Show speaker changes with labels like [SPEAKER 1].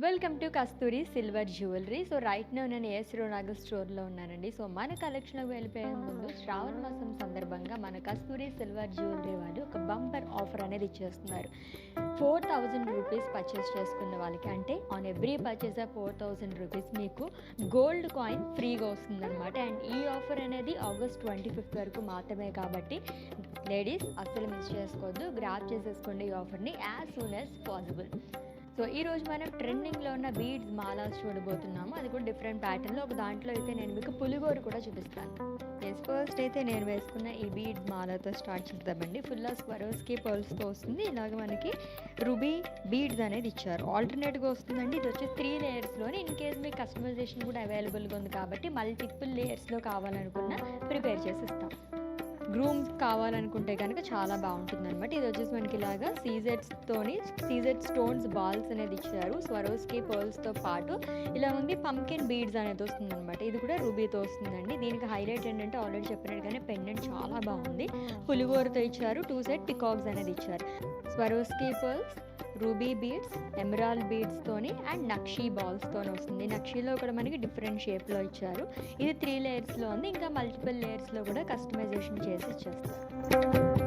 [SPEAKER 1] Welcome to Kasturi silver jewellery. So right now నేను as Nagar స్టోర్లో ఉన్నానండి. సో మన కలెక్షన్లోకి వెళ్ళిపోయే ముందు శ్రావణ మాసం సందర్భంగా మన కస్తూరి సిల్వర్ జ్యువెలరీ వాళ్ళు ఒక బంపర్ ఆఫర్ అనేది ఇచ్చేస్తున్నారు. 4,000 రూపీస్ పర్చేస్ చేసుకున్న వాళ్ళకి, అంటే ఆన్ ఎవ్రీ పర్చేస్ 4,000 రూపీస్ మీకు గోల్డ్ కాయిన్ ఫ్రీగా వస్తుందన్నమాట. అండ్ ఈ ఆఫర్ అనేది ఆగస్ట్ 25 వరకు మాత్రమే, కాబట్టి లేడీస్ అస్సలు మిస్ చేసుకోవద్దు, గ్రాప్ చేసేసుకోండి ఈ ఆఫర్ని as soon as possible. So ఈరోజు మనం ట్రెండింగ్లో ఉన్న బీడ్స్ మాలాస్ చూడబోతున్నాము. అది కూడా డిఫరెంట్ ప్యాటర్న్లో. ఒక దాంట్లో అయితే నేను మీకు పులిగోరు కూడా చూపిస్తాను. ఫస్ట్ అయితే నేను వేసుకున్న ఈ బీడ్స్ మాలతో స్టార్ట్ చేద్దామండి. ఫుల్ స్వరోస్కి పర్ల్స్తో వస్తుంది. ఇలాగ మనకి రూబీ బీడ్స్ అనేది ఇచ్చారు. ఆల్టర్నేట్గా వస్తుందండి. ఇది వచ్చి 3 లేయర్స్లోని. ఇన్ కేస్ మీకు కస్టమైజేషన్ కూడా అవైలబుల్గా ఉంది కాబట్టి మల్టిపుల్ లేయర్స్లో కావాలనుకున్న ప్రిపేర్ చేసి ఇస్తాం. గ్రూమ్స్ కావాలనుకుంటే కనుక చాలా బాగుంటుంది అనమాట. ఇది వచ్చేసి మనకి ఇలాగా సీజెడ్ స్టోన్స్ బాల్స్ అనేది ఇచ్చారు. స్వరోస్కి పర్ల్స్తో పాటు ఇలా ఉంది. పంకిన్ బీడ్స్ అనేది వస్తుంది అనమాట. ఇది కూడా రూబీతో వస్తుందండి. దీనికి హైలైట్ ఏంటంటే ఆల్రెడీ చెప్పినట్టుగానే పెండెంట్ చాలా బాగుంది. పులిగోరతో ఇచ్చారు. 2 సెట్ పికాక్స్ అనేది ఇచ్చారు. Swarovski pearls, ruby beads, emerald బీడ్స్తోని అండ్ నక్షీ బాల్స్తోని వస్తుంది. నక్షీలో కూడా మనకి డిఫరెంట్ షేప్లో ఇచ్చారు. ఇది 3 లేయర్స్లో ఉంది. ఇంకా మల్టిపుల్ లేయర్స్లో కూడా కస్టమైజేషన్ చేసి ఇచ్చేస్తారు.